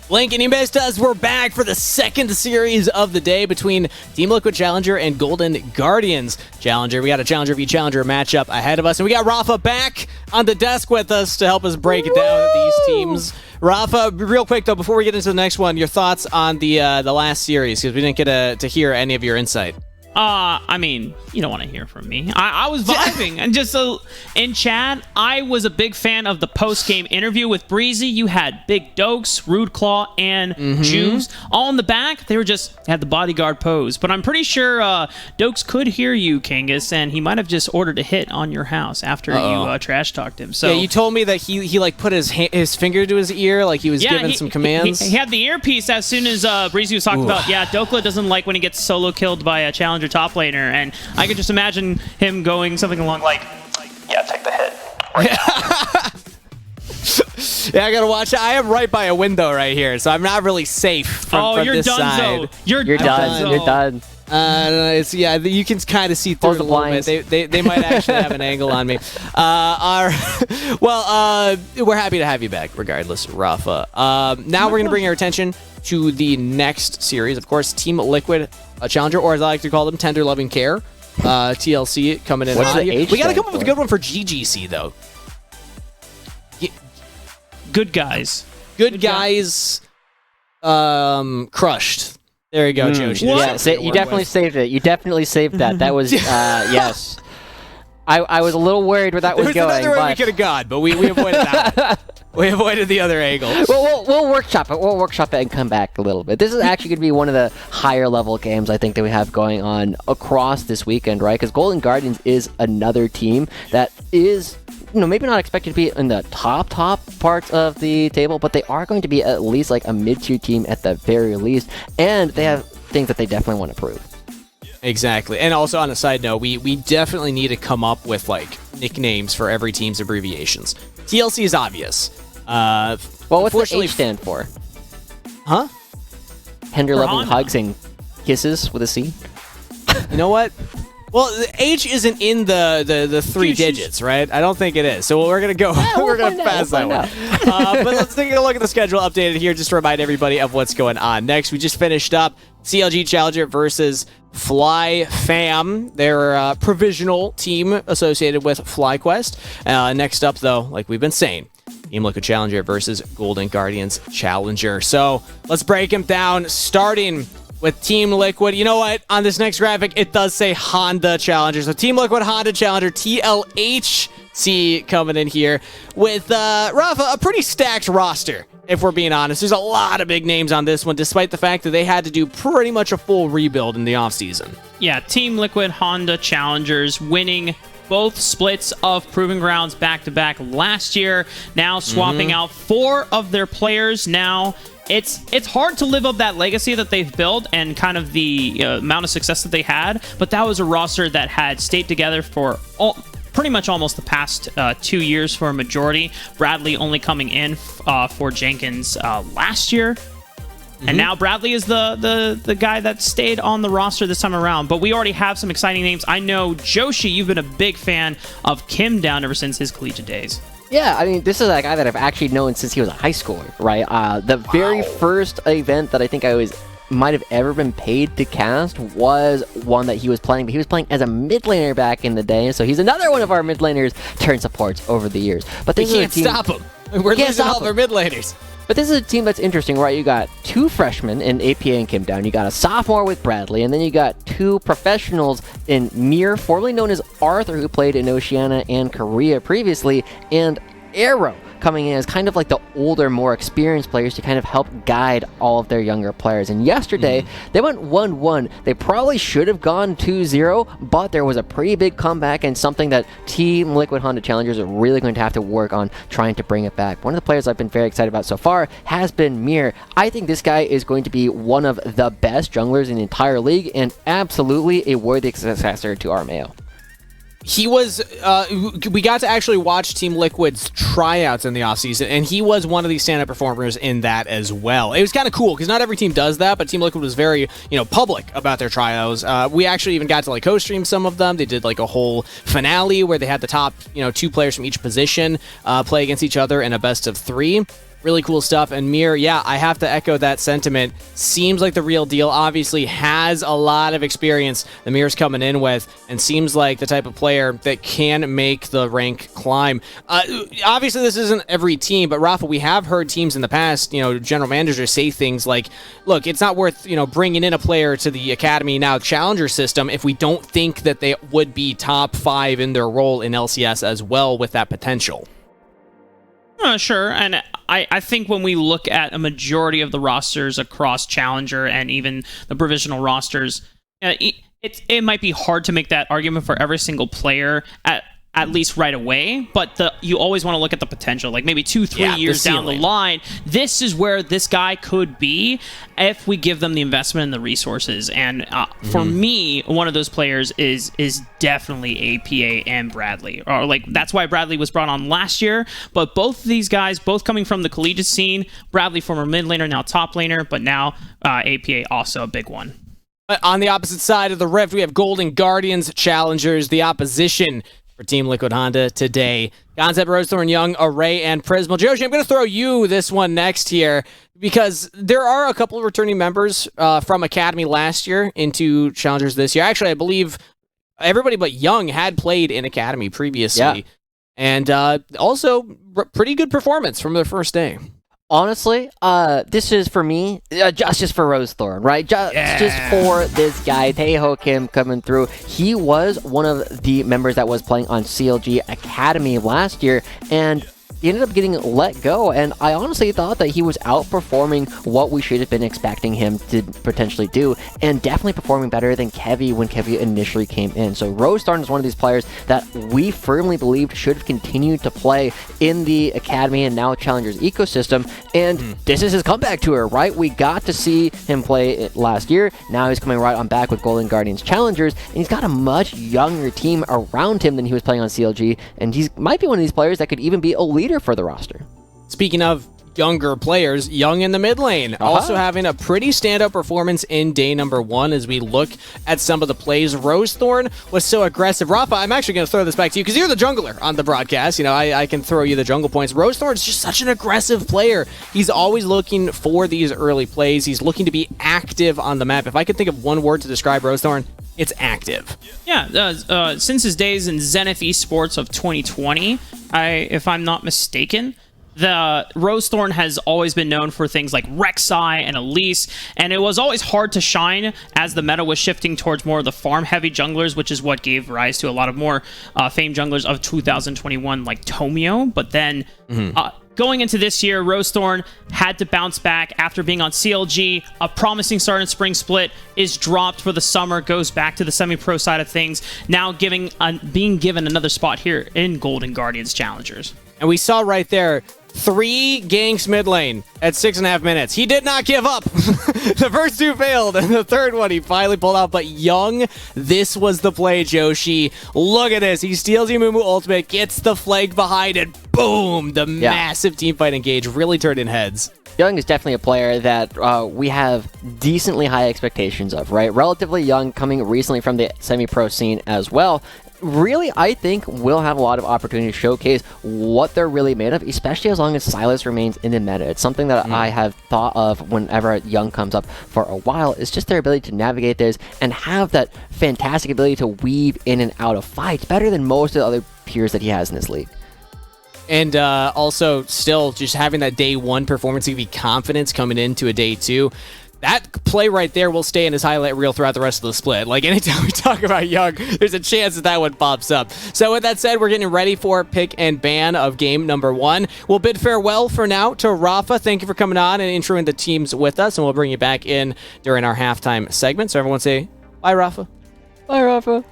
Blink and you missed us. We're back for the second series of the day between Team Liquid Challenger and Golden Guardians Challenger. We got a Challenger v Challenger matchup ahead of us, and we got Rafa back on the desk with us to help us break it down these teams. Rafa, real quick though, before we get into the next one, your thoughts on the last series, because we didn't get to hear any of your insight. I mean, you don't want to hear from me. I was vibing. And just in chat, I was a big fan of the post-game interview with Breezy. You had Big Dokes, Rude Claw, and Juice. All in the back, they had the bodyguard pose. But I'm pretty sure Dokes could hear you, Kangas, and he might have just ordered a hit on your house after you trash-talked him. So yeah, you told me that he like put his finger to his ear, like he was giving some commands. He had the earpiece as soon as Breezy was talking about, Dokla doesn't like when he gets solo killed by a challenger top laner, and I could just imagine him going something along like yeah, take the hit. Yeah, I gotta watch. I am right by a window right here, so I'm not really safe from this side. You're done. You're done. You can kind of see through it a little bit. They might actually have an angle on me. We're happy to have you back, regardless, Rafa. Now we're gonna bring our attention to the next series. Of course, Team Liquid Challenger, or as I like to call them, Tender Loving Care. TLC coming in hot here. We gotta come up with a good one for GGC though. Good guys. Good guys. Crushed. There you go, Joshi. Yeah, you definitely saved it. You definitely saved that. That was yes. I was a little worried where that was going. There's another way we could have gone, but we avoided that. We avoided the other angle. Well, we'll workshop it. We'll workshop it and come back a little bit. This is actually going to be one of the higher level games I think that we have going on across this weekend, right? Because Golden Guardians is another team that is, maybe not expected to be in the top parts of the table, but they are going to be at least like a mid-tier team at the very least, and they have things that they definitely want to prove. Exactly. And also on a side note, we definitely need to come up with like nicknames for every team's abbreviations. TLC is obvious. Well, what's the H stand for? Huh? Tender loving hugs and kisses with a C. You know what? Well, the H isn't in the three digits, right? I don't think it is. So we're gonna go. We're gonna pass that one. But let's take a look at the schedule updated here, just to remind everybody of what's going on. Next, we just finished up CLG Challenger versus Fly Fam. They're a provisional team associated with FlyQuest. Next up, though, like we've been saying, Team Liquid Challenger versus Golden Guardians Challenger. So let's break them down, starting with Team Liquid. You know what? On this next graphic, it does say Honda Challenger. So Team Liquid, Honda Challenger, TLHC coming in here with, Rafa, a pretty stacked roster, if we're being honest. There's a lot of big names on this one, despite the fact that they had to do pretty much a full rebuild in the offseason. Yeah, Team Liquid, Honda Challengers winning both splits of Proving Grounds back-to-back last year, now swapping out 4 of their players now. It's hard to live up that legacy that they've built and kind of the amount of success that they had, but that was a roster that had stayed together for pretty much almost the past 2 years for a majority. Bradley only coming in for Jenkins last year. And now Bradley is the guy that stayed on the roster this time around. But we already have some exciting names. I know, Joshi, you've been a big fan of Kim Down ever since his collegiate days. Yeah, I mean, this is a guy that I've actually known since he was a high schooler, right? The very first event that I think might have ever been paid to cast was one that he was playing, but he was playing as a mid laner back in the day, so he's another one of our mid laners turned supports over the years. But we can't stop him. We're losing all of our mid laners. But this is a team that's interesting, right? You got 2 freshmen in APA and Kim Down. You got a sophomore with Bradley, and then you got 2 professionals in Mir, formerly known as Arthur, who played in Oceania and Korea previously, and Arrow coming in as kind of like the older, more experienced players to kind of help guide all of their younger players. And yesterday, they went 1-1. They probably should have gone 2-0, but there was a pretty big comeback and something that Team Liquid Honda Challengers are really going to have to work on trying to bring it back. One of the players I've been very excited about so far has been Mir. I think this guy is going to be one of the best junglers in the entire league and absolutely a worthy successor to Armeo. He was, we got to actually watch Team Liquid's tryouts in the offseason, and he was one of the stand-up performers in that as well. It was kind of cool, because not every team does that, but Team Liquid was very, public about their tryouts. We actually even got to, co-stream some of them. They did, a whole finale where they had the top, 2 players from each position play against each other in a best-of-3. Really cool stuff. And Mir, yeah, I have to echo that sentiment. Seems like the real deal. Obviously has a lot of experience the Mir's coming in with, and seems like the type of player that can make the rank climb. Obviously, this isn't every team, but Rafa, we have heard teams in the past, general managers say things like, look, it's not worth, bringing in a player to the Academy now Challenger system if we don't think that they would be top 5 in their role in LCS as well with that potential. Sure, and I think when we look at a majority of the rosters across Challenger and even the provisional rosters, it might be hard to make that argument for every single player at least right away, but you always want to look at the potential, like maybe 2-3 years down the line. This is where this guy could be if we give them the investment and the resources. And for me, one of those players is definitely APA and Bradley. Or that's why Bradley was brought on last year. But both of these guys, both coming from the collegiate scene, Bradley former mid laner, now top laner, but now APA also a big one. On the opposite side of the rift, we have Golden Guardians Challengers, the opposition for Team Liquid Honda today. Concept, Rosethorn, Young, Array, and Prismal. Joshi, I'm going to throw you this one next here because there are a couple of returning members from Academy last year into Challengers this year. Actually, I believe everybody but Young had played in Academy previously. Yeah. And also, pretty good performance from their first day. Honestly, this is for me, just for Rosethorn, right? Just for this guy, Taeho Kim coming through. He was one of the members that was playing on CLG Academy last year, and he ended up getting let go, and I honestly thought that he was outperforming what we should have been expecting him to potentially do, and definitely performing better than Kevy when Kevy initially came in. So Rosethorn is one of these players that we firmly believed should have continued to play in the Academy and now Challengers ecosystem, and this is his comeback tour, right? We got to see him play it last year. Now he's coming right on back with Golden Guardians Challengers, and he's got a much younger team around him than he was playing on CLG, and he might be one of these players that could even be a leader for the roster. Speaking of younger players, Young in the mid lane, also having a pretty standout performance in day number 1 as we look at some of the plays. Rosethorn was so aggressive. Rafa, I'm actually going to throw this back to you because you're the jungler on the broadcast. I can throw you the jungle points. Rosethorn's just such an aggressive player. He's always looking for these early plays. He's looking to be active on the map. If I could think of one word to describe Rosethorn, it's active. Yeah, since his days in Zenith Esports of 2020, if I'm not mistaken, the Rosethorn has always been known for things like Rek'Sai and Elise, and it was always hard to shine as the meta was shifting towards more of the farm-heavy junglers, which is what gave rise to a lot of more famed junglers of 2021 like Tomio. But then going into this year, Rosethorn had to bounce back after being on CLG. A promising start in Spring Split is dropped for the summer, goes back to the semi-pro side of things, now being given another spot here in Golden Guardians Challengers. And we saw right there, 3 ganks mid lane at 6.5 minutes. He did not give up. The first 2 failed, and the third one he finally pulled out. But Young, this was the play, Joshi. Look at this. He steals Yumumu ultimate, gets the flag behind it. Boom! The massive teamfight engage really turned in heads. Young is definitely a player that we have decently high expectations of, right? Relatively young, coming recently from the semi-pro scene as well. Really, I think we'll have a lot of opportunity to showcase what they're really made of, especially as long as Silas remains in the meta. It's something that I have thought of whenever Young comes up for a while. It's just their ability to navigate this and have that fantastic ability to weave in and out of fights better than most of the other peers that he has in this league. And also, still, just having that day 1 performance, give you confidence coming into a day 2. That play right there will stay in his highlight reel throughout the rest of the split. Like, anytime we talk about Young, there's a chance that one pops up. So with that said, we're getting ready for pick and ban of game number 1. We'll bid farewell for now to Rafa. Thank you for coming on and introing the teams with us, and we'll bring you back in during our halftime segment. So everyone say, bye, Rafa. Bye, Rafa.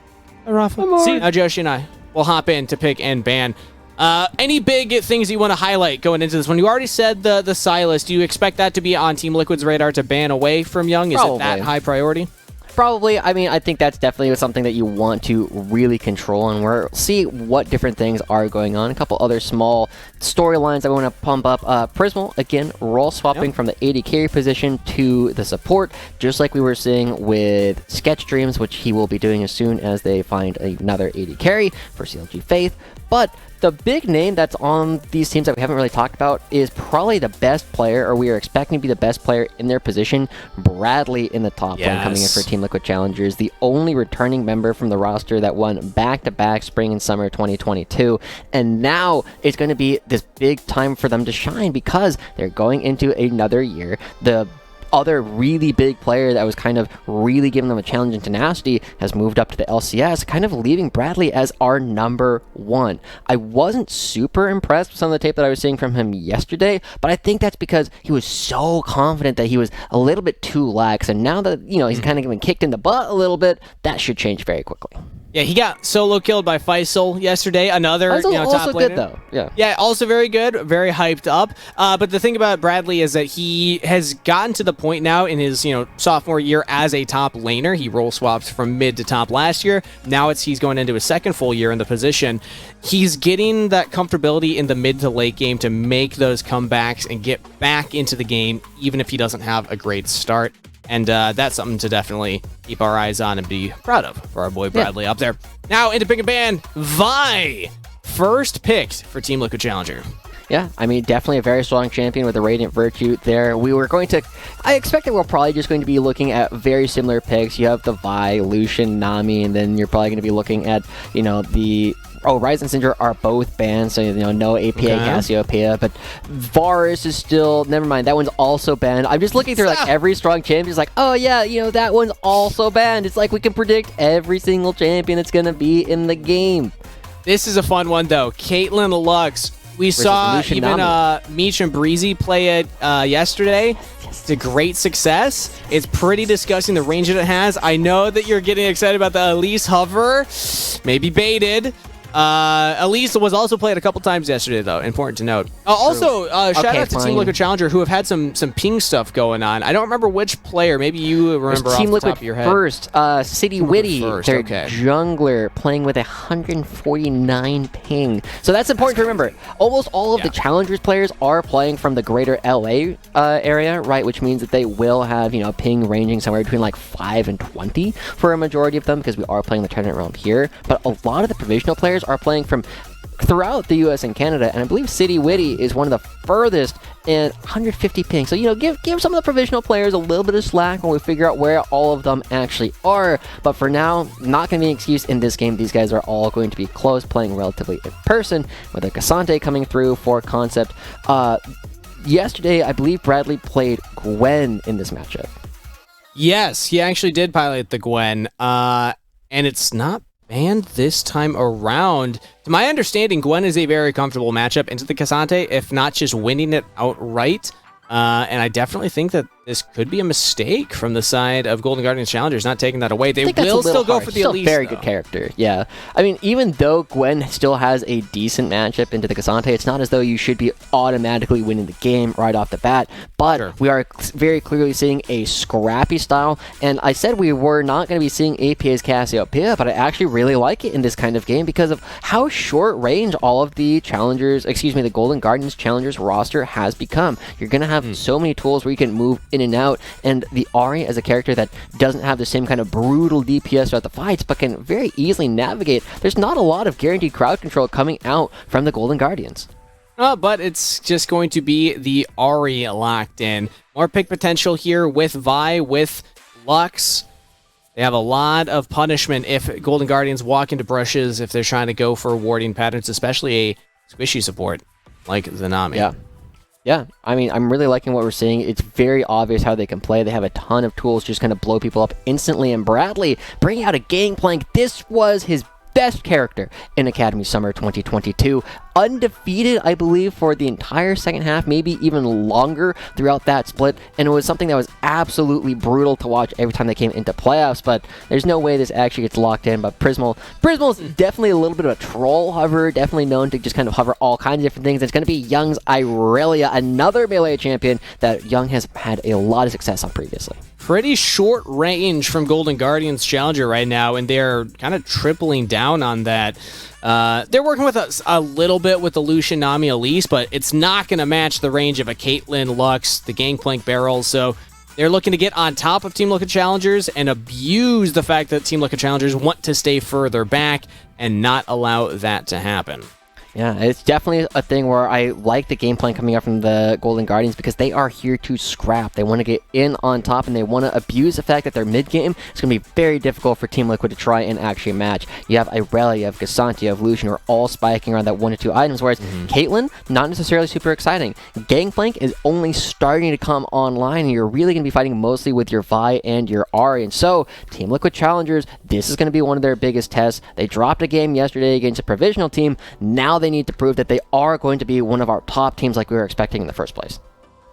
Bye, Rafa. See, now Joshi and I will hop in to pick and ban. Any big things you want to highlight going into this one? You already said the Silas. Do you expect that to be on Team Liquid's radar to ban away from Young? Is it that high priority? Probably. I mean, I think that's definitely something that you want to really control, and we'll see what different things are going on. A couple other small storylines that we want to pump up. Prismal, again, role swapping from the AD carry position to the support, just like we were seeing with Sketch Dreams, which he will be doing as soon as they find another AD carry for CLG Faith. But the big name that's on these teams that we haven't really talked about is probably the best player, or we are expecting to be the best player in their position, Bradley in the top lane coming in for Team Liquid Challengers, the only returning member from the roster that won back-to-back spring and summer 2022. And now it's going to be this big time for them to shine because they're going into another year. The other really big player that was kind of really giving them a challenge in tenacity has moved up to the LCS, kind of leaving Bradley as our number one. I wasn't super impressed with some of the tape that I was seeing from him yesterday, but I think that's because he was so confident that he was a little bit too lax, and now that, he's kind of getting kicked in the butt a little bit, that should change very quickly. Yeah, he got solo killed by Faisal yesterday. Another also top laner. Good though. Yeah, also very good, very hyped up. But the thing about Bradley is that he has gotten to the point now in his sophomore year as a top laner. He role swapped from mid to top last year. Now he's going into his second full year in the position. He's getting that comfortability in the mid to late game to make those comebacks and get back into the game, even if he doesn't have a great start. And that's something to definitely keep our eyes on and be proud of for our boy Bradley up there. Now into pick and ban, Vi. First picked for Team Liquid Challenger. Yeah, I mean, definitely a very strong champion with a Radiant Virtue there. I expect that we're probably just going to be looking at very similar picks. You have the Vi, Lucian, Nami, and then you're probably going to be looking at, Ryze and Syndra are both banned, so no APA Cassiopeia, but Varus is still, never mind, that one's also banned. I'm just looking through every strong champion, it's like, oh yeah, that one's also banned. It's like we can predict every single champion that's gonna be in the game. This is a fun one though. Caitlyn Lux. We saw even Meech and Breezy play it yesterday. It's a great success. It's pretty disgusting the range that it has. I know that you're getting excited about the Elise hover. Maybe baited. Elise was also played a couple times yesterday, though. Important to note. Shout out to Team Liquid Challenger, who have had some ping stuff going on. I don't remember which player. Maybe you remember off the top of your head. First, City Witty, their jungler, playing with 149 ping. So that's important to remember. Almost all of the Challengers players are playing from the greater LA area, right? Which means that they will have, ping ranging somewhere between like 5 and 20 for a majority of them, because we are playing the tournament realm here. But a lot of the provisional players are playing from throughout the US and Canada, and I believe City Witty is one of the furthest in 150 ping. So, give some of the provisional players a little bit of slack when we figure out where all of them actually are. But for now, not going to be an excuse in this game. These guys are all going to be close, playing relatively in person, with a Cassante coming through for concept. Yesterday, I believe Bradley played Gwen in this matchup. Yes, he actually did pilot the Gwen, and it's not banned this time around. To my understanding, Gwen is a very comfortable matchup into the Cassante, if not just winning it outright. And I definitely think that this could be a mistake from the side of Golden Guardians Challengers, not taking that away. They will still go for the Elise, very good character, yeah. I mean, even though Gwen still has a decent matchup into the Cassante, it's not as though you should be automatically winning the game right off the bat. But we are very clearly seeing a scrappy style, and I said we were not going to be seeing APA's Cassiopeia, but I actually really like it in this kind of game because of how short range all of the the Golden Guardians Challengers roster has become. You're going to have so many tools where you can move in and out, and the Ahri as a character that doesn't have the same kind of brutal DPS throughout the fights, but can very easily navigate. There's not a lot of guaranteed crowd control coming out from the Golden Guardians. But it's just going to be the Ahri locked in. More pick potential here with Vi, with Lux. They have a lot of punishment if Golden Guardians walk into brushes, if they're trying to go for warding patterns, especially a squishy support like the Nami. Yeah, I mean, I'm really liking what we're seeing. It's very obvious how they can play. They have a ton of tools, just kind of blow people up instantly. And Bradley bringing out a Gangplank. This was his best character in Academy Summer 2022. Undefeated, I believe, for the entire second half, maybe even longer throughout that split, and it was something that was absolutely brutal to watch every time they came into playoffs, but there's no way this actually gets locked in. But Prismal is definitely a little bit of a troll hover, definitely known to just kind of hover all kinds of different things. It's going to be Young's Irelia, another melee champion that Young has had a lot of success on previously. Pretty short range from Golden Guardians Challenger right now, and they're kind of tripling down on that. They're working with us a little bit with the Lucian, Nami, Elise, but it's not going to match the range of a Caitlyn, Lux, the Gangplank Barrel, so they're looking to get on top of Team Liquid Challengers and abuse the fact that Team Liquid Challengers want to stay further back and not allow that to happen. Yeah, it's definitely a thing where I like the game plan coming up from the Golden Guardians because they are here to scrap. They want to get in on top and they want to abuse the fact that they're mid-game. It's going to be very difficult for Team Liquid to try and actually match. You have Irelia, you have Gassanti, you have Lucian, who are all spiking around that 1 to 2 items, whereas Caitlyn, not necessarily super exciting. Gangplank is only starting to come online and you're really going to be fighting mostly with your Vi and your Ahri. And so, Team Liquid Challengers, this is going to be one of their biggest tests. They dropped a game yesterday against a provisional team. Now they need to prove that they are going to be one of our top teams like we were expecting in the first place.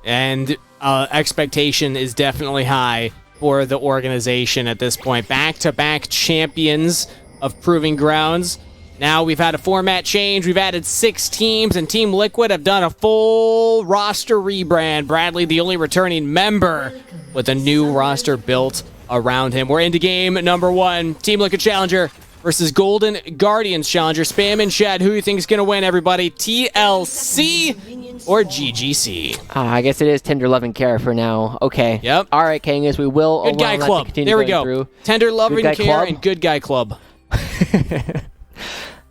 And expectation is definitely high for the organization at this point. Back-to-back champions of Proving Grounds. Now we've had a format change. We've added 6 teams, and Team Liquid have done a full roster rebrand. Bradley, the only returning member, with a new roster built around him. We're into game number 1. Team Liquid Challenger versus Golden Guardians Challenger. Spam in chat who you think is going to win, everybody. TLC or GGC? I guess it is Tender Love and Care for now. Okay. Yep. All right, Kangas, we will Good Guy Club. There we go. Through. Tender Love and Care Club. and Good Guy Club.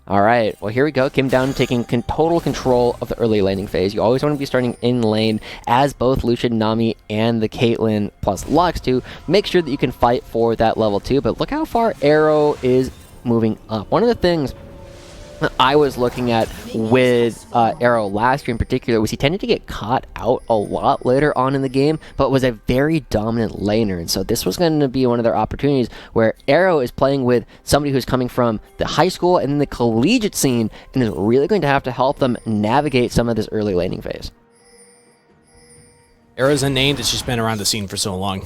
All right, well, here we go. Came down to taking total control of the early laning phase. You always want to be starting in lane as both Lucian, Nami, and the Caitlyn plus Lux to make sure that you can fight for that level 2. But look how far Arrow is moving up. One of the things I was looking at with Arrow last year in particular was he tended to get caught out a lot later on in the game, but was a very dominant laner. And so this was going to be one of their opportunities where Arrow is playing with somebody who's coming from the high school and then the collegiate scene and is really going to have to help them navigate some of this early laning phase. Arrow's a name that's just been around the scene for so long.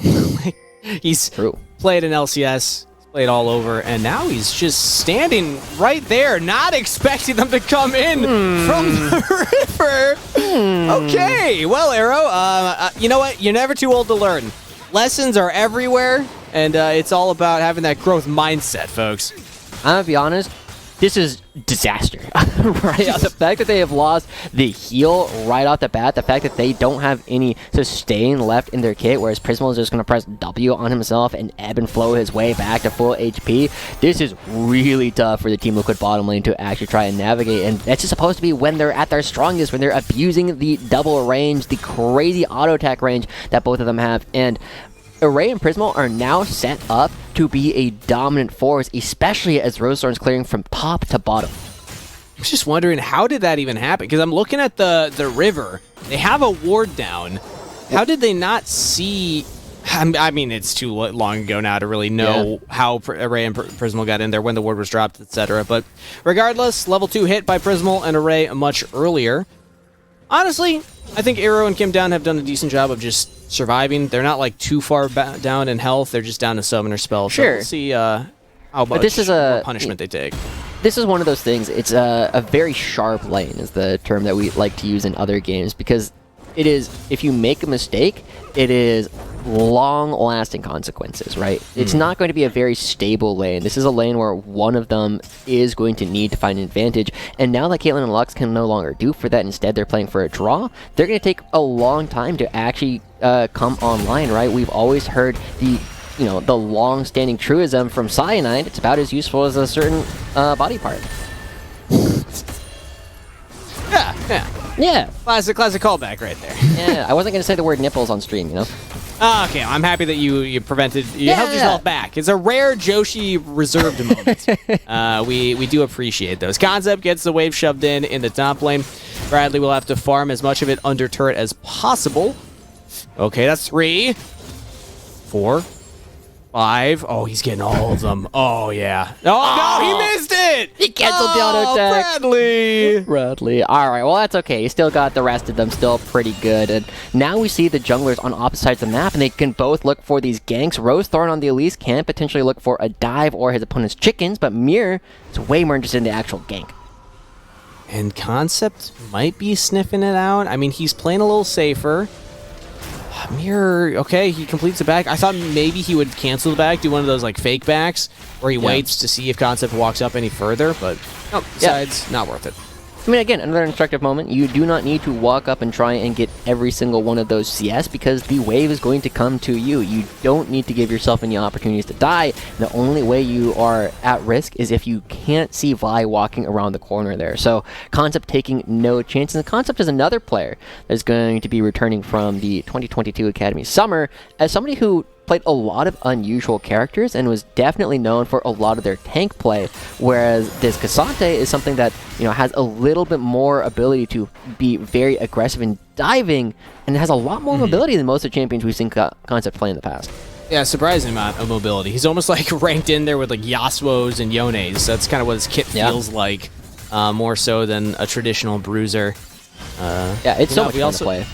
He's True. played in LCS, played all over, and now he's just standing right there, not expecting them to come in from the river. Okay, well, Arrow, you know what? You're never too old to learn. Lessons are everywhere, and it's all about having that growth mindset, folks. I'm going to be honest, this is disaster, right? The fact that they have lost the heal right off the bat, the fact that they don't have any sustain left in their kit, whereas Prismal is just going to press W on himself and ebb and flow his way back to full HP. This is really tough for the Team Liquid bottom lane to actually try and navigate, and that's just supposed to be when they're at their strongest, when they're abusing the double range, the crazy auto attack range that both of them have, and Array and Prismal are now set up to be a dominant force, especially as Rosethorn's clearing from top to bottom. I'm just wondering, how did that even happen? Because I'm looking at the river. They have a ward down. How did they not see... I mean, it's too long ago now to really know how Array and Prismal got in there, when the ward was dropped, etc. But regardless, level 2 hit by Prismal and Array much earlier. Honestly, I think Arrow and Kim Down have done a decent job of just surviving. They're not like too far down in health. They're just down to summoner spell. Sure. So we'll see how much more punishment they take. This is one of those things. It's a very sharp lane is the term that we like to use in other games, because it is, if you make a mistake, it is long-lasting consequences, right? It's not going to be a very stable lane. This is a lane where one of them is going to need to find an advantage, and now that Caitlyn and Lux can no longer do for that, instead they're playing for a draw, they're going to take a long time to actually come online, right? We've always heard the long-standing truism from Cyanide, it's about as useful as a certain body part. Yeah. Classic callback right there. Yeah, I wasn't going to say the word nipples on stream, you know? Okay, I'm happy that you held yourself back. It's a rare Joshi reserved moment. We do appreciate those. Concept gets the wave shoved in the top lane. Bradley will have to farm as much of it under turret as possible. Okay, that's 3, 4, 5. Oh, he's getting all of them. Oh, yeah. Oh, no, he missed it! He canceled the auto attack. Bradley! All right, well, that's okay. He still got the rest of them still pretty good. And now we see the junglers on opposite sides of the map, and they can both look for these ganks. Rosethorn on the Elise can potentially look for a dive or his opponent's chickens, but Mir is way more interested in the actual gank. And Concept might be sniffing it out. I mean, he's playing a little safer. Mirror, okay, he completes the back. I thought maybe he would cancel the back, do one of those like fake backs, where he waits to see if Concept walks up any further, but no, besides, not worth it. I mean, again, another instructive moment. You do not need to walk up and try and get every single one of those CS because the wave is going to come to you. You don't need to give yourself any opportunities to die. The only way you are at risk is if you can't see Vi walking around the corner there. So Concept taking no chances. And Concept is another player that's going to be returning from the 2022 Academy Summer as somebody who played a lot of unusual characters and was definitely known for a lot of their tank play, whereas this Cassante is something that, you know, has a little bit more ability to be very aggressive in diving and has a lot more mobility than most of the champions we've seen Concept play in the past. Yeah, surprising amount of mobility. He's almost like ranked in there with like Yasuo's and Yone's. That's kind of what his kit feels like, more so than a traditional bruiser. Yeah, it's so much fun to play.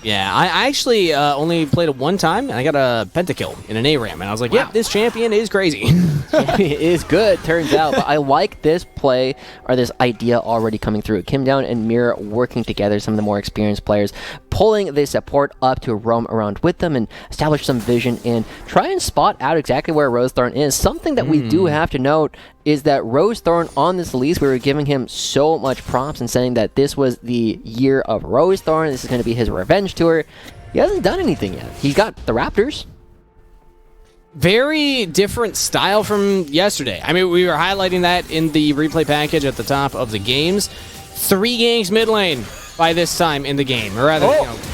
Yeah, I actually only played it one time, and I got a pentakill in an ARAM, and I was like, wow, this champion is crazy. It is good, turns out. But I like this play, or this idea already coming through. Kim Down and Mirror working together, some of the more experienced players, pulling the support up to roam around with them and establish some vision and try and spot out exactly where Rosethorn is. Something that we do have to note is that Rosethorn on this release, we were giving him so much props and saying that this was the year of Rosethorn, this is going to be his revenge tour. He hasn't done anything yet. He's got the Raptors. Very different style from yesterday. I mean, we were highlighting that in the replay package at the top of the games. 3 ganks mid lane by this time in the game, or rather,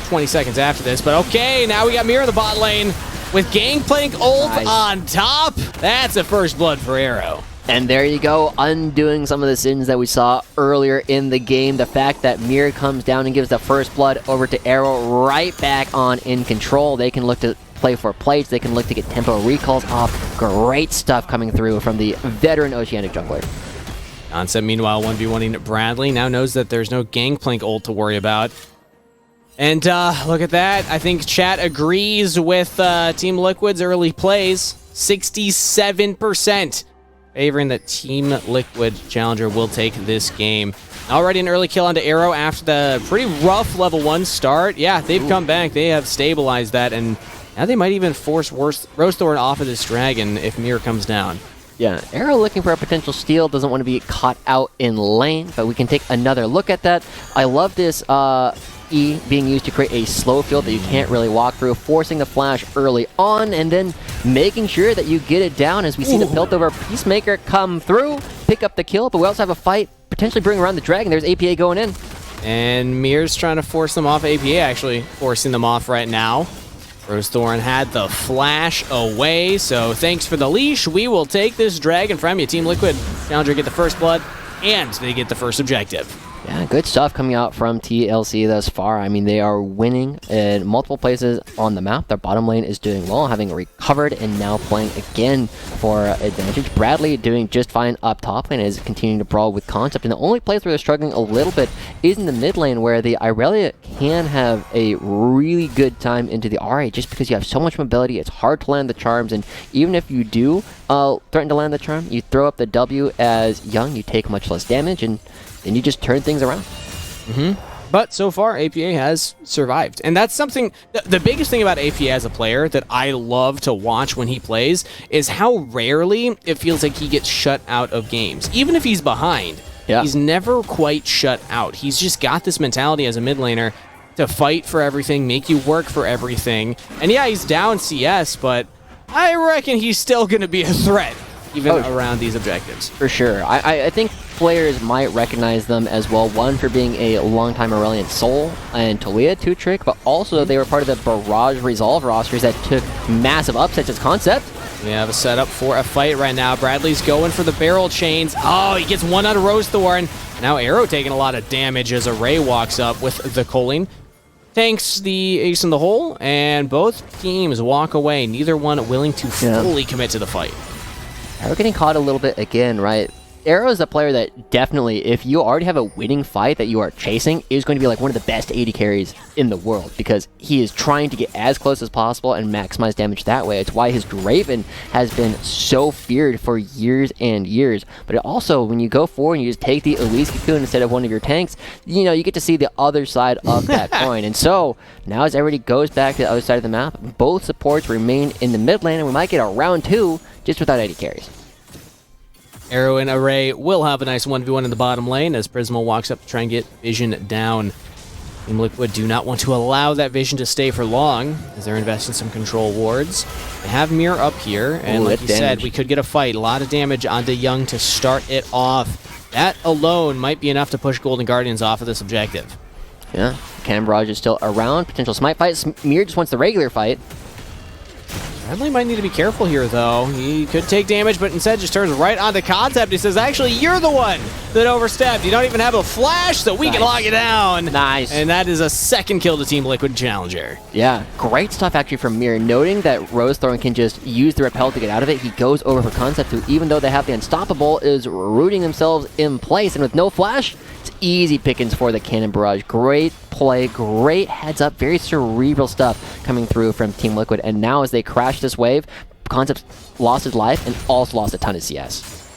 20 seconds after this. But okay, now we got Mirror in the bot lane with Gangplank ult on top. That's a first blood for Arrow. And there you go, undoing some of the sins that we saw earlier in the game. The fact that Mirror comes down and gives the first blood over to Arrow right back on in control. They can look to play for plates. They can look to get tempo recalls off. Great stuff coming through from the veteran Oceanic jungler. Concept, meanwhile, 1v1ing Bradley. Now knows that there's no Gangplank ult to worry about. And look at that. I think chat agrees with Team Liquid's early plays. 67%. Favoring that Team Liquid Challenger will take this game. Already an early kill onto Arrow after the pretty rough level 1 start. Yeah, they've come back. They have stabilized that, and now they might even force Rosethorn off of this dragon if Mirror comes down. Yeah, Arrow looking for a potential steal, doesn't want to be caught out in lane, but we can take another look at that. I love this E being used to create a slow field that you can't really walk through, forcing the flash early on, and then making sure that you get it down as we see the Piltover Peacemaker come through, pick up the kill, but we also have a fight, potentially bring around the dragon. There's APA going in. And Mirror's trying to force them off. APA actually forcing them off right now. Rosethorn had the flash away, so thanks for the leash. We will take this dragon from you. Team Liquid Challenger get the first blood, and they get the first objective. Yeah, good stuff coming out from TLC thus far. I mean, they are winning in multiple places on the map. Their bottom lane is doing well, having recovered and now playing again for advantage. Bradley doing just fine up top lane, is continuing to brawl with Concept. And the only place where they're struggling a little bit is in the mid lane, where the Irelia can have a really good time into the RA just because you have so much mobility. It's hard to land the charms, and even if you do threaten to land the charm, you throw up the W as Young, you take much less damage, and then you just turn things around. But so far, APA has survived. And that's something, the biggest thing about APA as a player that I love to watch when he plays is how rarely it feels like he gets shut out of games. Even if he's behind, he's never quite shut out. He's just got this mentality as a mid laner to fight for everything, make you work for everything. And yeah, he's down CS, but I reckon he's still going to be a threat even around these objectives. For sure. I think players might recognize them as well. One, for being a longtime Aurelion Soul and Talia 2-trick, but also they were part of the Barrage Resolve rosters that took massive upsets as Concept. We have a setup for a fight right now. Bradley's going for the barrel chains. Oh, he gets one out of Rosethorn. Now Arrow taking a lot of damage as Array walks up with the Choline. Tanks the ace in the hole, and both teams walk away. Neither one willing to fully commit to the fight. Arrow getting caught a little bit again, right? Arrow is a player that definitely, if you already have a winning fight that you are chasing, is going to be like one of the best AD carries in the world, because he is trying to get as close as possible and maximize damage that way. It's why his Draven has been so feared for years and years. But it also, when you go forward and you just take the Elise Cocoon instead of one of your tanks, you know, you get to see the other side of that coin. And so, now as everybody goes back to the other side of the map, both supports remain in the mid lane, and we might get a round 2 just without AD carries. Arrow and Array will have a nice 1v1 in the bottom lane as Prismal walks up to try and get Vision down. Team Liquid do not want to allow that Vision to stay for long as they're investing some control wards. They have Mirror up here, and like you said, we could get a fight. A lot of damage onto Young to start it off. That alone might be enough to push Golden Guardians off of this objective. Yeah, Cannon Barrage is still around. Potential smite fight. Mir just wants the regular fight. Bradley might need to be careful here, though. He could take damage, but instead just turns right onto Concept. He says, actually, you're the one that overstepped. You don't even have a flash, so we can lock it down. Nice. And that is a second kill to Team Liquid Challenger. Yeah, great stuff actually from Mir. Noting that Rose Thorn can just use the repel to get out of it, he goes over for Concept, who, even though they have the Unstoppable, is rooting themselves in place. And with no flash, it's easy pickings for the Cannon Barrage. Great play, great heads up, very cerebral stuff coming through from Team Liquid. And now as they crash this wave, Concept lost his life and also lost a ton of CS.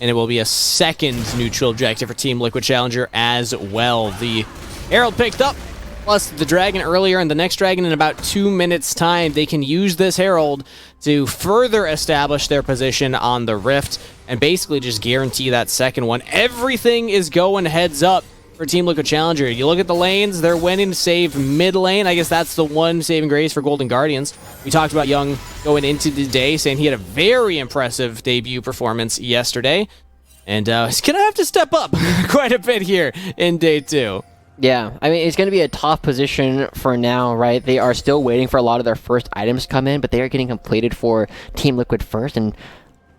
And it will be a second neutral objective for Team Liquid Challenger as well. The Herald picked up, plus the Dragon earlier, and the next Dragon in about 2 minutes' time. They can use this Herald to further establish their position on the Rift and basically just guarantee that second one. Everything is going heads up for Team Liquid Challenger. You look at the lanes, they're winning save mid lane. I guess that's the one saving grace for Golden Guardians. We talked about Young going into the day, saying he had a very impressive debut performance yesterday. And he's going to have to step up quite a bit here in day 2. Yeah, I mean, it's going to be a tough position for now, right? They are still waiting for a lot of their first items to come in, but they are getting completed for Team Liquid first, and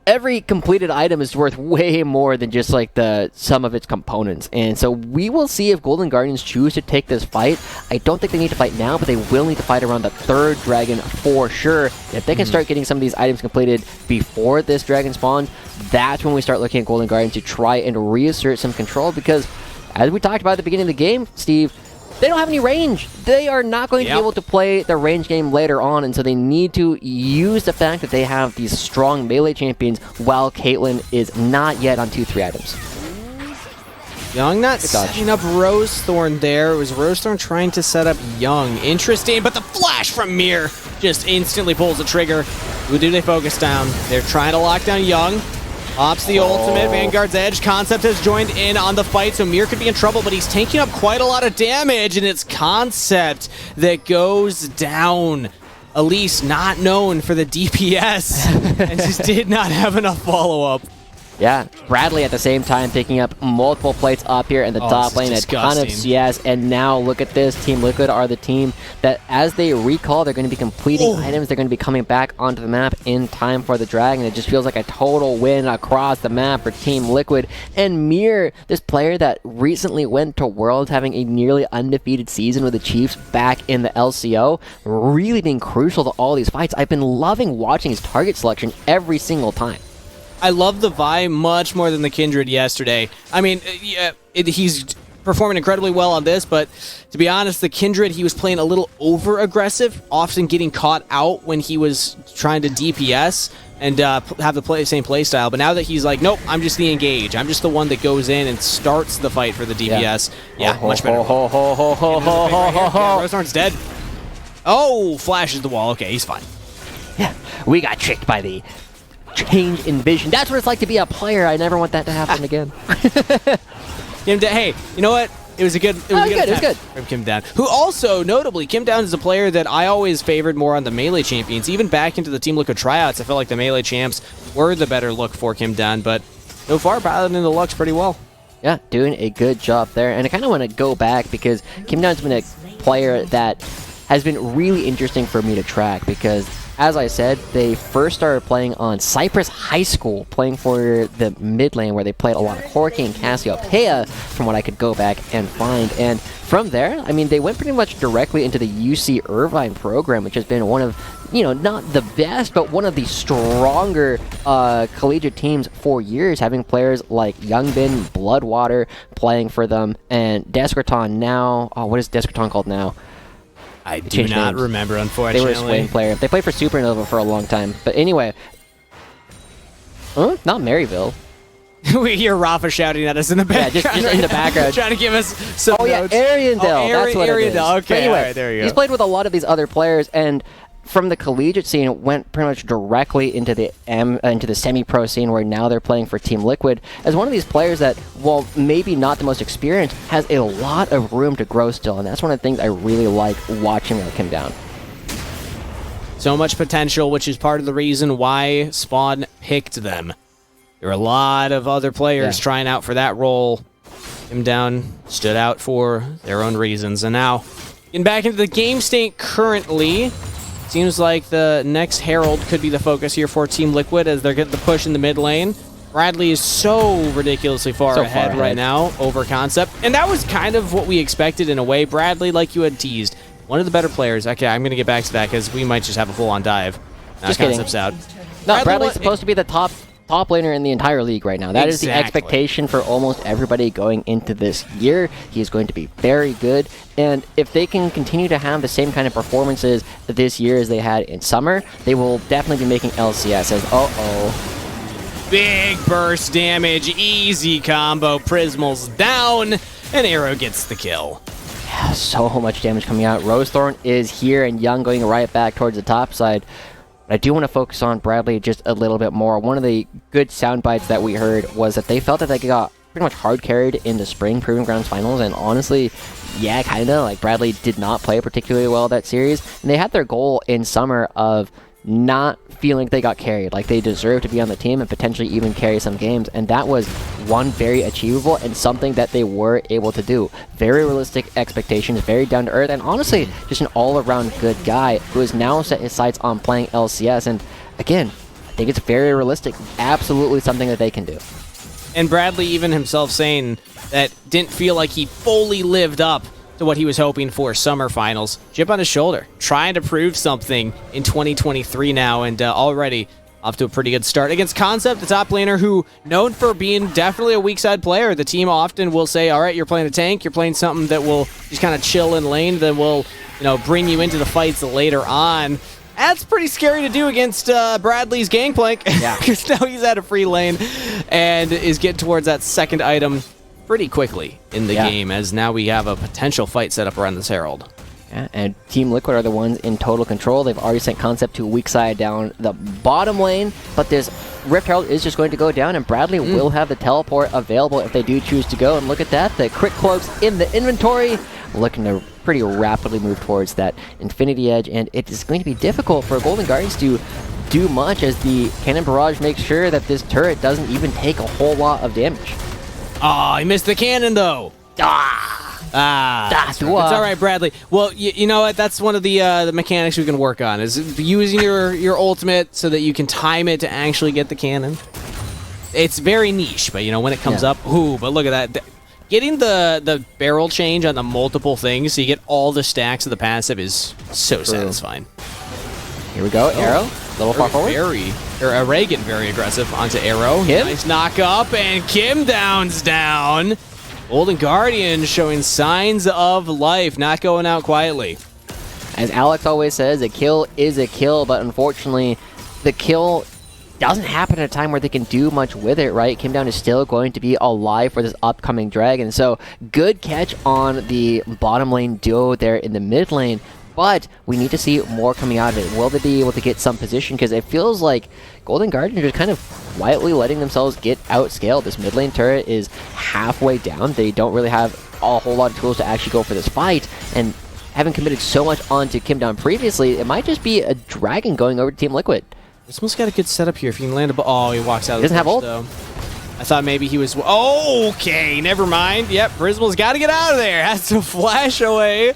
every completed item is worth way more than just like the sum of its components. And so we will see if Golden Guardians choose to take this fight. I don't think they need to fight now, but they will need to fight around the third dragon for sure. And if they can start getting some of these items completed before this dragon spawns, that's when we start looking at Golden Guardians to try and reassert some control, because as we talked about at the beginning of the game, Steve, they don't have any range. They are not going to be able to play the range game later on, and so they need to use the fact that they have these strong melee champions while Caitlyn is not yet on 2-3 items. Young not setting up Rose Thorn there. It was Rose Thorn trying to set up Young. Interesting, but the flash from Mir just instantly pulls the trigger. Who do they focus down? They're trying to lock down Young. Ops the ultimate, Vanguard's Edge. Concept has joined in on the fight, so Mir could be in trouble, but he's taking up quite a lot of damage, and it's Concept that goes down. Elise, not known for the DPS, and just did not have enough follow-up. Yeah, Bradley at the same time picking up multiple plates up here in the top lane, a ton of CS, and now look at this. Team Liquid are the team that, as they recall, they're going to be completing items. They're going to be coming back onto the map in time for the Dragon. It just feels like a total win across the map for Team Liquid. And Mir, this player that recently went to Worlds, having a nearly undefeated season with the Chiefs back in the LCO, really being crucial to all these fights. I've been loving watching his target selection every single time. I love the Vi much more than the Kindred yesterday. I mean, he's performing incredibly well on this, but to be honest, the Kindred, he was playing a little over-aggressive, often getting caught out when he was trying to DPS and have the same play style. But now that he's like, nope, I'm just the engage. I'm just the one that goes in and starts the fight for the DPS. Yeah, much better. Rosethorn's dead. Oh, flashes the wall. Okay, he's fine. Yeah, we got tricked by the change in vision. That's what it's like to be a player. I never want that to happen again. Hey, you know what? It was good. It was good from Kim Down, who also, notably, Kim Down is a player that I always favored more on the melee champions. Even back into the Team Liquid tryouts, I felt like the melee champs were the better look for Kim Down, but so far, piloting the Lux pretty well. Yeah, doing a good job there. And I kind of want to go back because Kim Down's been a player that has been really interesting for me to track, because as I said, they first started playing on Cypress High School, playing for the mid lane, where they played a lot of Corki and Cassiopeia, from what I could go back and find. And from there, I mean, they went pretty much directly into the UC Irvine program, which has been one of, you know, not the best, but one of the stronger collegiate teams for years, having players like Youngbin, Bloodwater playing for them, and Descraton now. Oh, what is Descraton called now? I do not remember, unfortunately. They were a swing player. They played for Supernova for a long time. But anyway. Not Maryville. We hear Rafa shouting at us in the background. Yeah, just in the background. Trying to give us some notes. Ariandel. That's what it is. Okay, But anyway, all right, there you go. He's played with a lot of these other players, and from the collegiate scene went pretty much directly into the semi-pro scene, where now they're playing for Team Liquid as one of these players that, while maybe not the most experienced, has a lot of room to grow still, and that's one of the things I really like watching that come down. So much potential, which is part of the reason why Spawn picked them. There were a lot of other players trying out for that role. Him down stood out for their own reasons, and now getting back into the game state currently. Seems like the next Herald could be the focus here for Team Liquid as they're getting the push in the mid lane. Bradley is so ridiculously far ahead right now over Concept. And that was kind of what we expected in a way. Bradley, like you had teased, one of the better players. Okay, I'm going to get back to that because we might just have a full-on dive. Just Concept's out. No, Bradley's supposed to be the top laner in the entire league right now. That is the expectation for almost everybody going into this year. He is going to be very good, and if they can continue to have the same kind of performances this year as they had in summer, they will definitely be making LCS as big burst damage, easy combo, Prismal's down, and Arrow gets the kill. Yeah, so much damage coming out. Rosethorn is here, and Young going right back towards the top side. I do want to focus on Bradley just a little bit more. One of the good sound bites that we heard was that they felt that they got pretty much hard carried in the spring Proving Grounds finals, and honestly, yeah, kind of. Like, Bradley did not play particularly well that series, and they had their goal in summer of not feeling like they got carried, like they deserve to be on the team and potentially even carry some games, and that was one very achievable and something that they were able to do. Very realistic expectations, very down to earth, and honestly just an all-around good guy who has now set his sights on playing LCS, and again, I think it's very realistic, absolutely something that they can do. And Bradley even himself saying that didn't feel like he fully lived up to what he was hoping for summer finals. Chip on his shoulder, trying to prove something in 2023 now, and already off to a pretty good start against Concept, the top laner, who known for being definitely a weak side player. The team often will say, all right, you're playing a tank, you're playing something that will just kind of chill in lane, then will, you know, bring you into the fights later on. That's pretty scary to do against Bradley's Gangplank, because now he's at a free lane and is getting towards that second item pretty quickly in the game, as now we have a potential fight set up around this Herald. Yeah, and Team Liquid are the ones in total control. They've already sent Concept to weak side down the bottom lane, but this Rift Herald is just going to go down, and Bradley will have the teleport available if they do choose to go. And look at that, the crit cloaks in the inventory, looking to pretty rapidly move towards that Infinity Edge, and it is going to be difficult for Golden Guardians to do much as the Cannon Barrage makes sure that this turret doesn't even take a whole lot of damage. Oh, he missed the cannon, though. It's all right, Bradley. Well, you know what? That's one of the mechanics we can work on, is using your ultimate so that you can time it to actually get the cannon. It's very niche, but, you know, when it comes up, ooh, but look at that. Getting the barrel change on the multiple things so you get all the stacks of the passive is so satisfying. Here we go, Arrow. A little far forward. Reagan very aggressive onto Arrow. Kim? Nice knock up, and Kim downs down. Golden Guardian showing signs of life, not going out quietly. As Alex always says, a kill is a kill, but unfortunately, the kill doesn't happen at a time where they can do much with it, right? Kim Down is still going to be alive for this upcoming dragon, so good catch on the bottom lane duo there in the mid lane, but we need to see more coming out of it. Will they be able to get some position? Because it feels like Golden Guardian are just kind of quietly letting themselves get outscaled. This mid lane turret is halfway down. They don't really have a whole lot of tools to actually go for this fight, and having committed so much onto Kim Down previously, it might just be a dragon going over to Team Liquid. Prismal's got a good setup here. If you can land a ball. Oh, he walks out of the doesn't have ult? though. I thought maybe he was... Okay, never mind. Yep, Prismal's got to get out of there. Has to flash away.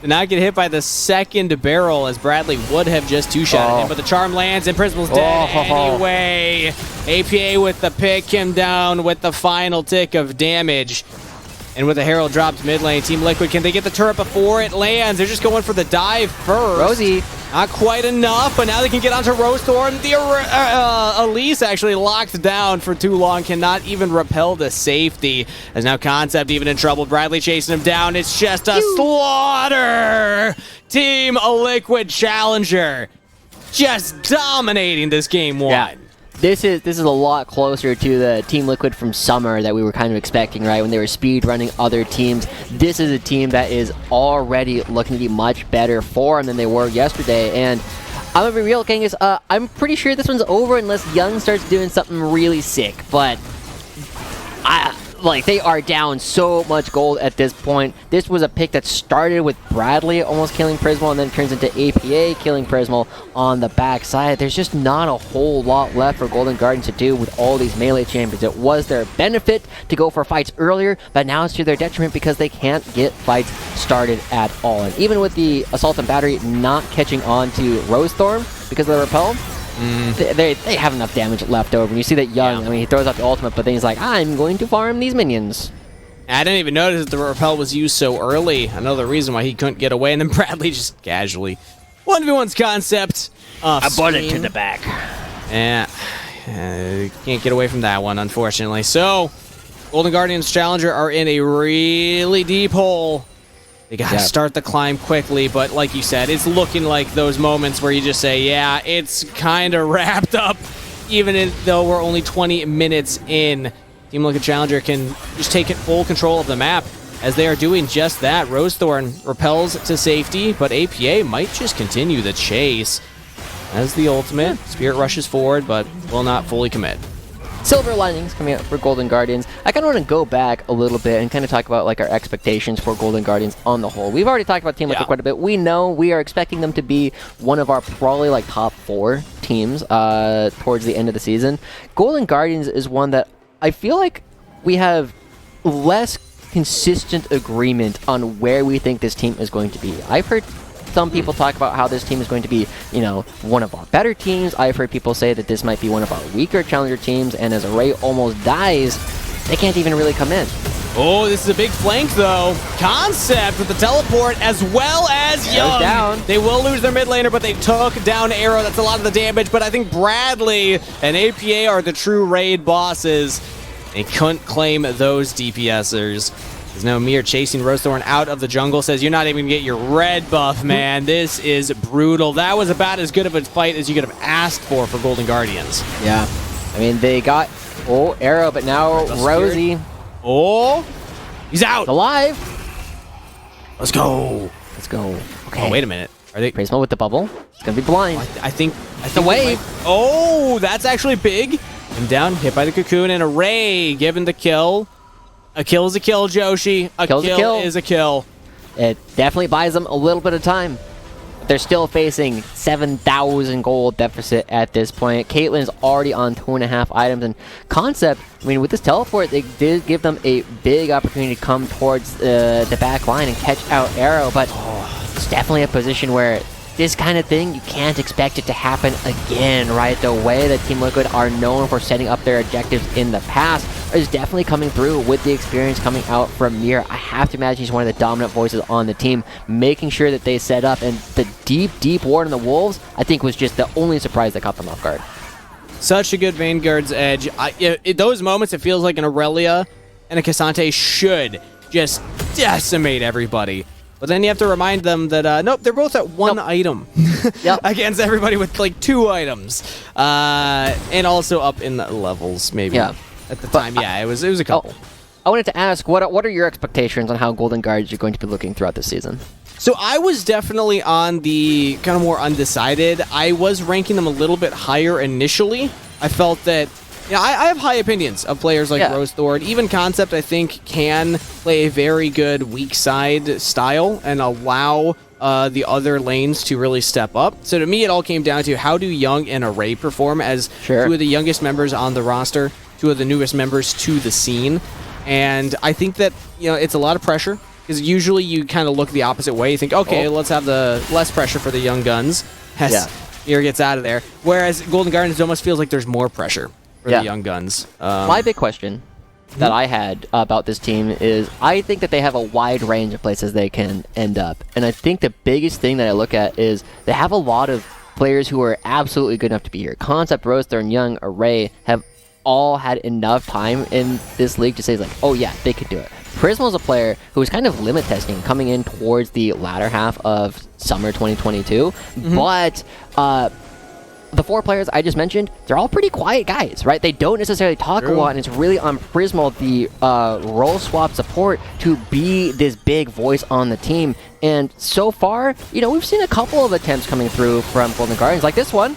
Did not get hit by the second barrel, as Bradley would have just two-shotted him, but the charm lands and Prismal's dead anyway. APA with the pick, him down with the final tick of damage. And with the Herald dropped mid lane, Team Liquid, can they get the turret before it lands? They're just going for the dive first. Rosie. Not quite enough, but now they can get onto Rosethorn. The Elise actually locked down for too long, cannot even repel the safety. As now Concept even in trouble. Bradley chasing him down. It's just a slaughter. Team Liquid Challenger just dominating this game one. Yeah. This is a lot closer to the Team Liquid from summer that we were kind of expecting, right? When they were speed running other teams. This is a team that is already looking to be much better for them than they were yesterday. And I'm gonna be real, Kangas. I'm pretty sure this one's over unless Young starts doing something really sick. But they are down so much gold at this point. This was a pick that started with Bradley almost killing Prismal and then turns into APA killing Prismal on the backside. There's just not a whole lot left for Golden Guardians to do with all these melee champions. It was their benefit to go for fights earlier, but now it's to their detriment because they can't get fights started at all. And even with the Assault and Battery not catching on to Rosethorn because of the Repel, they have enough damage left over. And you see that Young, I mean, he throws out the ultimate, but then he's like, I'm going to farm these minions. I didn't even notice that the Repel was used so early. Another reason why he couldn't get away. And then Bradley just casually 1v1's concept off A bullet to the back. Yeah, can't get away from that one, unfortunately. So, Golden Guardians Challenger are in a really deep hole. They got to start the climb quickly, but like you said, it's looking like those moments where you just say, yeah, it's kind of wrapped up, even though we're only 20 minutes in. Team Liquid Challenger can just take full control of the map, as they are doing just that. Rosethorn repels to safety, but APA might just continue the chase. As the ultimate, Spirit rushes forward, but will not fully commit. Silver linings coming out for Golden Guardians. I kind of want to go back a little bit and kind of talk about like our expectations for Golden Guardians on the whole. We've already talked about Team Liquid quite a bit. We know we are expecting them to be one of our probably like top 4 teams towards the end of the season. Golden Guardians is one that I feel like we have less consistent agreement on where we think this team is going to be. I've heard some people talk about how this team is going to be, you know, one of our better teams. I've heard people say that this might be one of our weaker challenger teams, and as Array almost dies, they can't even really come in. Oh, this is a big flank, though. Concept with the teleport, as well as Young. Down. They will lose their mid laner, but they took down Arrow. That's a lot of the damage, but I think Bradley and APA are the true raid bosses. They couldn't claim those DPSers. There's no Mir chasing Rosethorn out of the jungle, says you're not even gonna get your red buff, man. This is brutal. That was about as good of a fight as you could have asked for Golden Guardians. Yeah. I mean, they got, Arrow, but now Rosie. Oh, he's out. Alive. Let's go. Let's go. Okay. Oh, wait a minute. Are they? Prismal with the bubble. It's gonna be blind. I think the wave. Oh, that's actually big. And down, hit by the cocoon, and Array given the kill. A kill is a kill, Joshi. A kill is a kill. It definitely buys them a little bit of time. But they're still facing 7,000 gold deficit at this point. Caitlyn's already on 2.5 items. And Concept, I mean, with this teleport, they did give them a big opportunity to come towards the back line and catch out Arrow. But it's definitely a position where this kind of thing, you can't expect it to happen again, right? The way that Team Liquid are known for setting up their objectives in the past is definitely coming through with the experience coming out from Mir. I have to imagine he's one of the dominant voices on the team, making sure that they set up. And the deep ward on the Wolves, I think, was just the only surprise that caught them off guard. Such a good Vanguard's edge. In those moments, it feels like an Aurelia and a Cassante should just decimate everybody. But then you have to remind them that, nope, they're both at one item against everybody with, like, 2 items. And also up in the levels, maybe. Yeah. At the time, it was a couple. I wanted to ask, what are your expectations on how Golden Guards are going to be looking throughout the season? So I was definitely on the kind of more undecided. I was ranking them a little bit higher initially. I felt that... Yeah, I have high opinions of players like Rosethorn. Even Concept, I think, can play a very good weak side style and allow the other lanes to really step up. So to me, it all came down to how do Young and Array perform as 2 of the youngest members on the roster, 2 of the newest members to the scene. And I think that, it's a lot of pressure because usually you kind of look the opposite way. You think, okay, let's have the less pressure for the young guns as Mir gets out of there. Whereas Golden Guardians almost feels like there's more pressure for the young guns. My big question that I had about this team is I think that they have a wide range of places they can end up. And I think the biggest thing that I look at is they have a lot of players who are absolutely good enough to be here. Concept, Rosethorn, Young, Array have all had enough time in this league to say, like, oh yeah, they could do it. Prismal is a player who was kind of limit testing coming in towards the latter half of summer 2022. But the 4 players I just mentioned, they're all pretty quiet guys, right? They don't necessarily talk a lot, and it's really on Prismal, the role swap support, to be this big voice on the team. And so far, we've seen a couple of attempts coming through from Golden Guardians, like this one.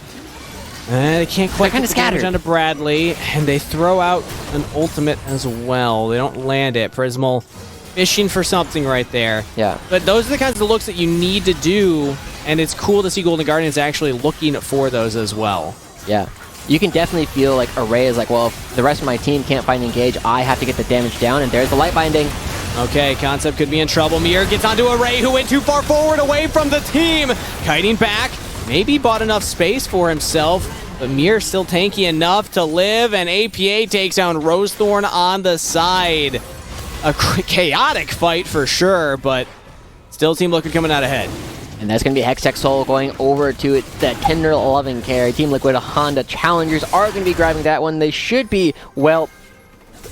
They can't quite kind get of the damage scattered onto Bradley, and they throw out an ultimate as well. They don't land it. Prismal fishing for something right there. Yeah. But those are the kinds of looks that you need to do, and it's cool to see Golden Guardians actually looking for those as well. Yeah. You can definitely feel like Array is like, well, if the rest of my team can't find engage, I have to get the damage down, and there's the light binding. Okay, Concept could be in trouble. Mir gets onto Array, who went too far forward away from the team. Kiting back, maybe bought enough space for himself, but Mir still tanky enough to live, and APA takes down Rosethorn on the side. A chaotic fight for sure, but still Team Liquid coming out ahead. And that's going to be Hextech Soul going over to that 10-11 carry. Team Liquid Honda Challengers are going to be grabbing that one. They should be, well,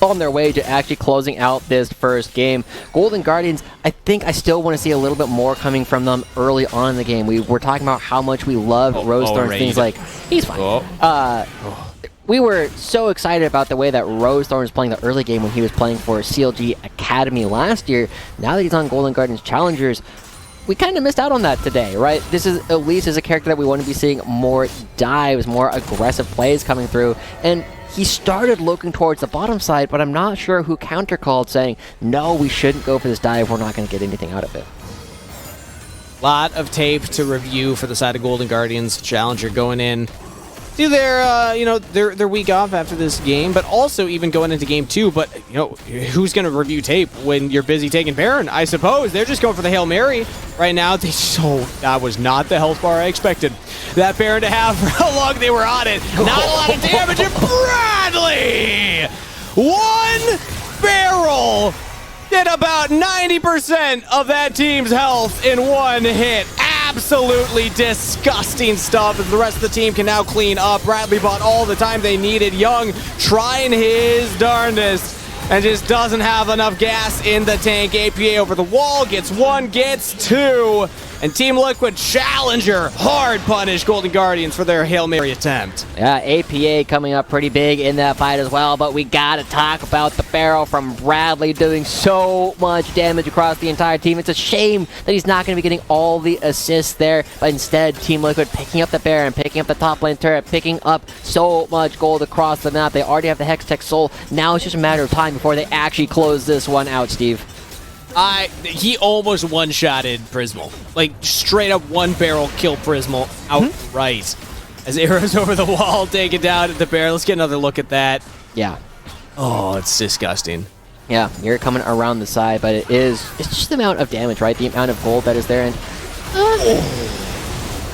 on their way to actually closing out this first game. Golden Guardians, I think I still want to see a little bit more coming from them early on in the game. We were talking about how much we love Rosethorn, things like, he's fine. We were so excited about the way that Rosethorn was playing the early game when he was playing for CLG Academy last year. Now that he's on Golden Guardians Challengers, we kind of missed out on that today, right? This is Elise is a character that we want to be seeing more dives, more aggressive plays coming through, and he started looking towards the bottom side, but I'm not sure who counter-called saying, no, we shouldn't go for this dive, we're not going to get anything out of it. Lot of tape to review for the side of Golden Guardians. Challenger going in. Do their week off after this game, but also even going into game 2. But, who's going to review tape when you're busy taking Baron? I suppose they're just going for the Hail Mary right now. That was not the health bar I expected that Baron to have for how long they were on it. Not a lot of damage, and Bradley! One barrel did about 90% of that team's health in one hit. Absolutely disgusting stuff, as the rest of the team can now clean up. Bradley bought all the time they needed. Young trying his darndest and just doesn't have enough gas in the tank. APA over the wall, gets 1, gets 2. And Team Liquid Challenger hard punish Golden Guardians for their Hail Mary attempt. Yeah, APA coming up pretty big in that fight as well, but we gotta talk about the barrel from Bradley doing so much damage across the entire team. It's a shame that he's not going to be getting all the assists there, but instead Team Liquid picking up the Baron, picking up the top lane turret, picking up so much gold across the map. They already have the Hextech Soul. Now it's just a matter of time before they actually close this one out, Steve. He almost one-shotted Prismal. Like, straight up one barrel kill Prismal outright. As arrows over the wall, take it down at the barrel. Let's get another look at that. Yeah. Oh, it's disgusting. Yeah, you're coming around the side, but it's just the amount of damage, right? The amount of gold that is there, and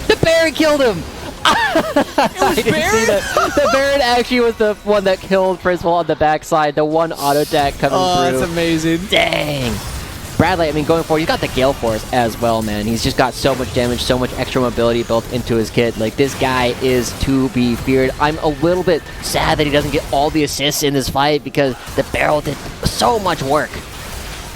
the Baron killed him! I didn't see that. The Baron actually was the one that killed Prismal on the backside, the one auto attack coming through. Oh, that's amazing. Dang. Bradley, I mean, going forward, he's got the Gale Force as well, man. He's just got so much damage, so much extra mobility built into his kit. Like, this guy is to be feared. I'm a little bit sad that he doesn't get all the assists in this fight because the barrel did so much work.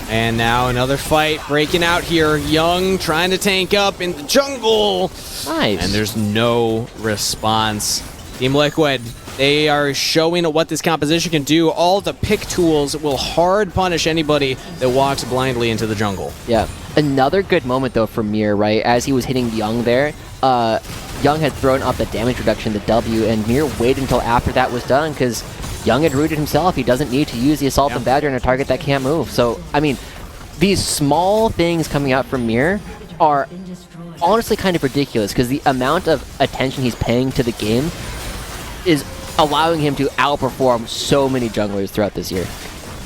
And now another fight breaking out here. Young trying to tank up in the jungle. Nice. And there's no response. Team Liquid, they are showing what this composition can do. All the pick tools will hard punish anybody that walks blindly into the jungle. Yeah. Another good moment, though, for Mir, right? As he was hitting Young there, Young had thrown up the damage reduction, the W, and Mir waited until after that was done because Young had rooted himself. He doesn't need to use the Assault and Badger on a target that can't move. So, I mean, these small things coming out from Mir are honestly kind of ridiculous because the amount of attention he's paying to the game is allowing him to outperform so many junglers throughout this year.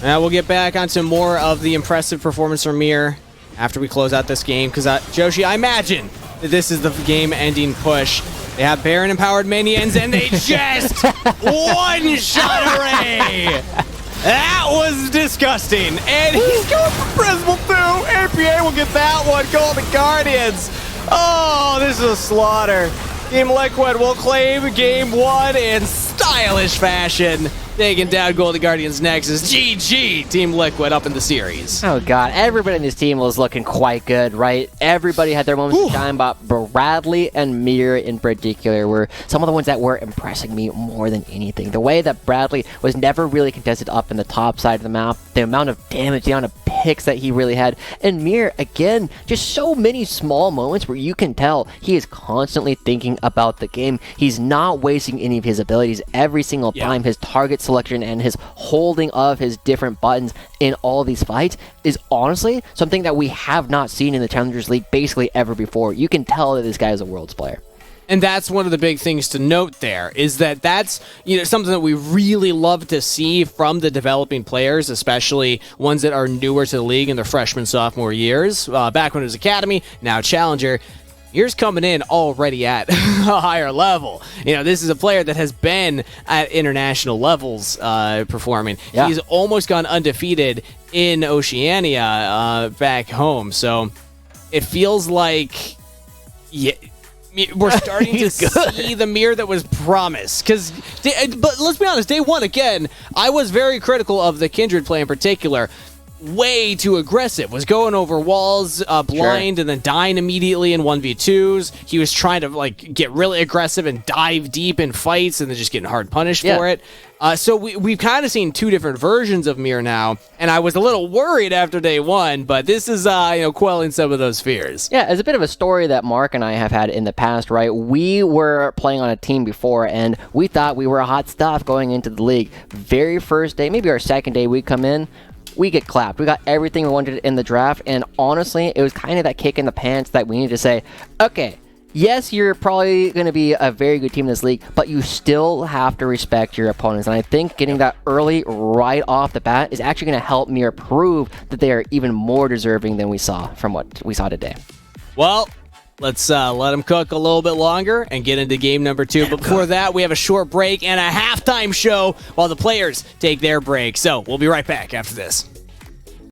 Now we'll get back onto more of the impressive performance from Mir after we close out this game, because Joshi, I imagine that this is the game-ending push. They have Baron-empowered minions, and they just one-shot Array! That was disgusting. And he's going for Prismal too. APA will get that one. Golden Guardians. Oh, this is a slaughter. Team Liquid will claim game 1 in stylish fashion. Taking down Golden Guardians next is GG, Team Liquid up in the series. Oh, God. Everybody in this team was looking quite good, right? Everybody had their moments to shine, but Bradley and Mir in particular were some of the ones that were impressing me more than anything. The way that Bradley was never really contested up in the top side of the map, the amount of damage, the amount of picks that he really had, and Mir, again, just so many small moments where you can tell he is constantly thinking about the game. He's not wasting any of his abilities every single time. His target selection and his holding of his different buttons in all of these fights is honestly something that we have not seen in the Challengers League basically ever before. You can tell that this guy is a Worlds player. And that's one of the big things to note there, is that that's something that we really love to see from the developing players, especially ones that are newer to the league in their freshman, sophomore years. Back when it was Academy, now Challenger. Here's coming in already at a higher level. This is a player that has been at international levels performing. Yeah. He's almost gone undefeated in Oceania back home. So it feels like we're starting to see the Mir that was promised. But let's be honest, day one, again, I was very critical of the Kindred play in particular. Way too aggressive, was going over walls blind and then dying immediately in 1v2s. He was trying to get really aggressive and dive deep in fights and then just getting hard punished for it. So we've kind of seen two different versions of Mir now, and I was a little worried after day one, but this is quelling some of those fears. Yeah, it's a bit of a story that Mark and I have had in the past, right? We were playing on a team before, and we thought we were hot stuff going into the league. Very first day, maybe our second day we come in, we get clapped. We got everything we wanted in the draft, and honestly, it was kind of that kick in the pants that we needed to say, okay, yes, you're probably going to be a very good team in this league, but you still have to respect your opponents. And I think getting that early, right off the bat, is actually going to help Mir prove that they are even more deserving than we saw from what we saw today. Well, let's let them cook a little bit longer and get into game number 2. But before that, we have a short break and a halftime show while the players take their break. So we'll be right back after this.